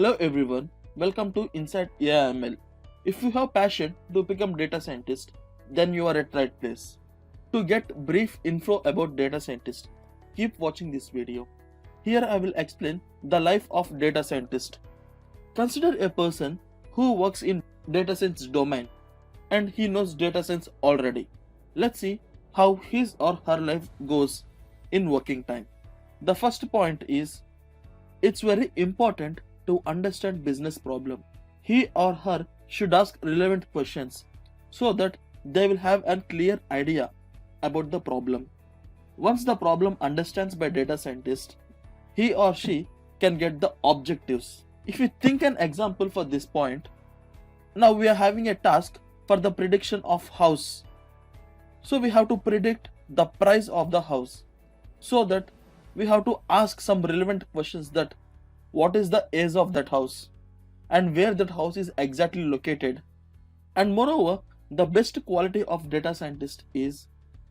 Hello everyone, welcome to Inside AIML. If you have passion to become data scientist, then you are at right place. To get brief info about data scientist, keep watching this video. Here I will explain the life of data scientist. Consider a person who works in data science domain and he knows data science already. Let's see how his or her life goes in working time. The first point is it's very important to understand business problem. He or her should ask relevant questions so that they will have a clear idea about the problem. Once the problem understands by data scientist, he or she can get the objectives. If we think an example for this point, now we are having a task for the prediction of house. So we have to predict the price of the house. So that we have to ask some relevant questions that what is the age of that house and where that house is exactly located. And moreover, the best quality of data scientist is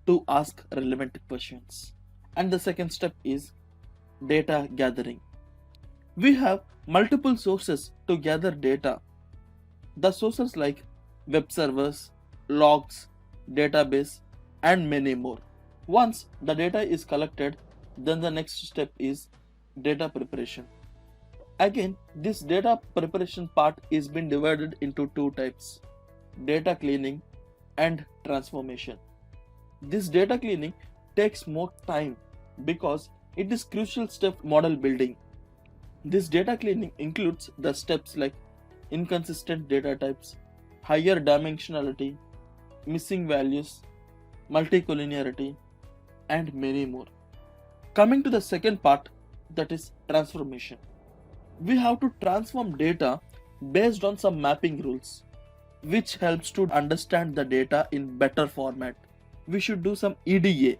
to ask relevant questions. And the second step is data gathering. We have multiple sources to gather data. The sources like web servers, logs, database, and many more. Once the data is collected, then the next step is data preparation. Again, this data preparation part is been divided into two types: data cleaning and transformation. This data cleaning takes more time because it is crucial step model building. This data cleaning includes the steps like inconsistent data types, higher dimensionality, missing values, multicollinearity, and many more. Coming to the second part, that is transformation. We have to transform data based on some mapping rules, which helps to understand the data in better format. We should do some EDA.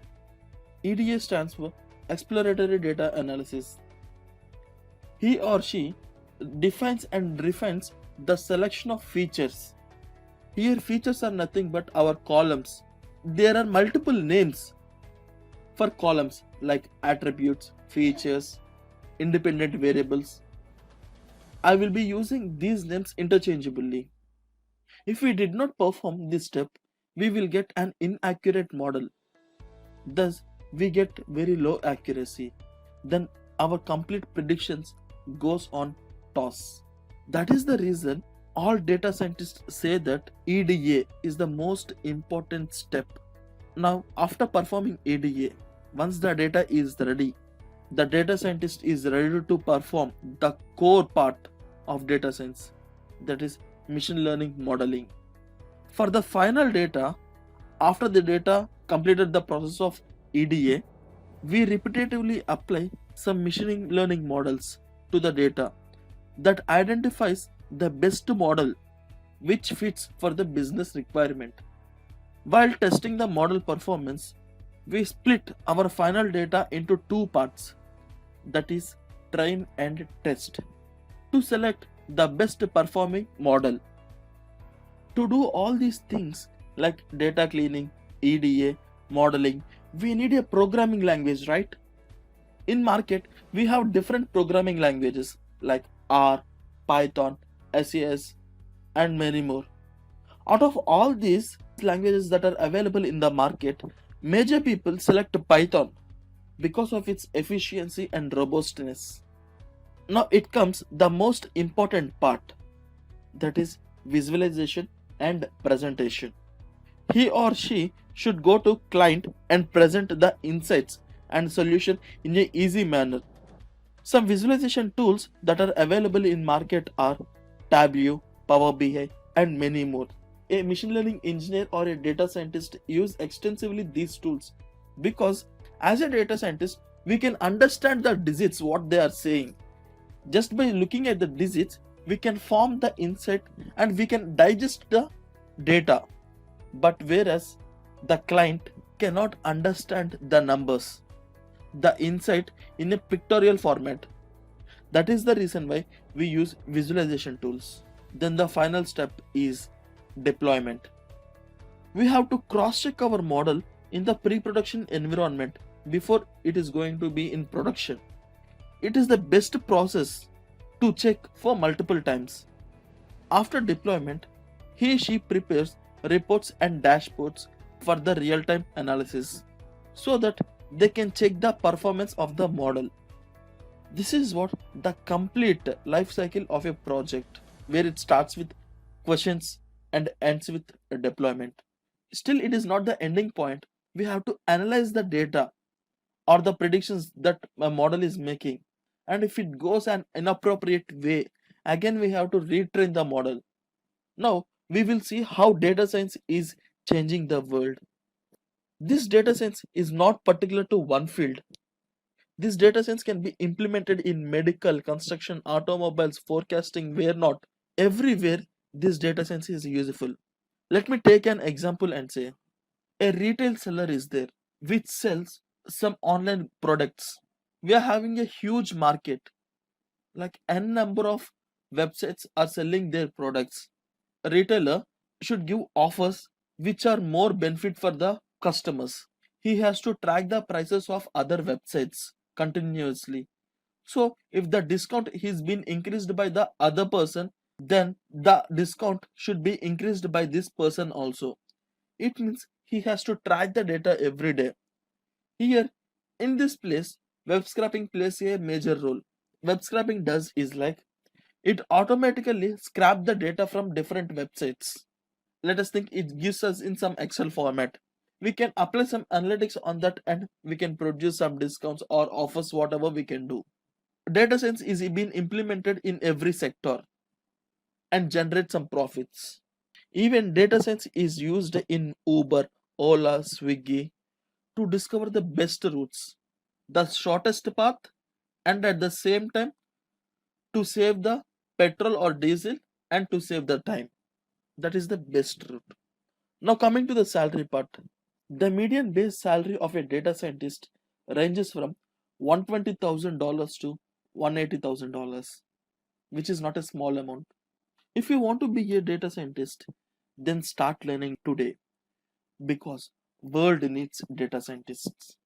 EDA stands for exploratory data analysis. He or she defines and refines the selection of features. Here features are nothing but our columns. There are multiple names for columns like attributes, features, independent variables. I will be using these names interchangeably. If we did not perform this step, we will get an inaccurate model. Thus, we get very low accuracy. Then our complete predictions goes on toss. That is the reason all data scientists say that EDA is the most important step. Now, after performing EDA, once the data is ready, the data scientist is ready to perform the core part of data science, that is machine learning modeling. For the final data, after the data completed the process of EDA, we repetitively apply some machine learning models to the data that identifies the best model which fits for the business requirement. While testing the model performance, we split our final data into two parts, that is train and test, to select the best performing model. To do all these things like data cleaning, EDA, modeling, we need a programming language, right? In market, we have different programming languages like R, Python, SAS, and many more. Out of all these languages that are available in the market, major people select Python because of its efficiency and robustness. Now it comes the most important part, that is visualization and presentation. He or she should go to client and present the insights and solution in an easy manner. Some visualization tools that are available in market are Tableau, Power BI, and many more. A machine learning engineer or a data scientist use extensively these tools because as a data scientist, we can understand the digits what they are saying. Just by looking at the digits, we can form the insight and we can digest the data. But whereas the client cannot understand the numbers, the insight in a pictorial format. That is the reason why we use visualization tools. Then the final step is deployment. We have to cross-check our model in the pre-production environment before it is going to be in production. It is the best process to check for multiple times. After deployment, she prepares reports and dashboards for the real-time analysis so that they can check the performance of the model. This is what the complete life cycle of a project, where it starts with questions and ends with a deployment. Still, it is not the ending point. We have to analyze the data or the predictions that a model is making. And if it goes an inappropriate way, again we have to retrain the model. Now, we will see how data science is changing the world. This data science is not particular to one field. This data science can be implemented in medical, construction, automobiles, forecasting, where not. Everywhere this data science is useful. Let me take an example and say a retail seller is there which sells some online products. We are having a huge market, like n number of websites are selling their products. A retailer should give offers which are more benefit for the customers. He has to track the prices of other websites continuously. So if the discount is been increased by the other person, then the discount should be increased by this person also. It means he has to track the data every day. Here, in this place, web scraping plays a major role. Web scraping does is like it automatically scrap the data from different websites. Let us think it gives us in some Excel format. We can apply some analytics on that and we can produce some discounts or offers, whatever we can do. Data science is being implemented in every sector and generate some profits. Even data science is used in Uber, Ola, Swiggy to discover the best routes, the shortest path, and at the same time to save the petrol or diesel and to save the time. That is the best route. Now, coming to the salary part, the median base salary of a data scientist ranges from $120,000 to $180,000, which is not a small amount. If you want to be a data scientist, then start learning today because world needs data scientists.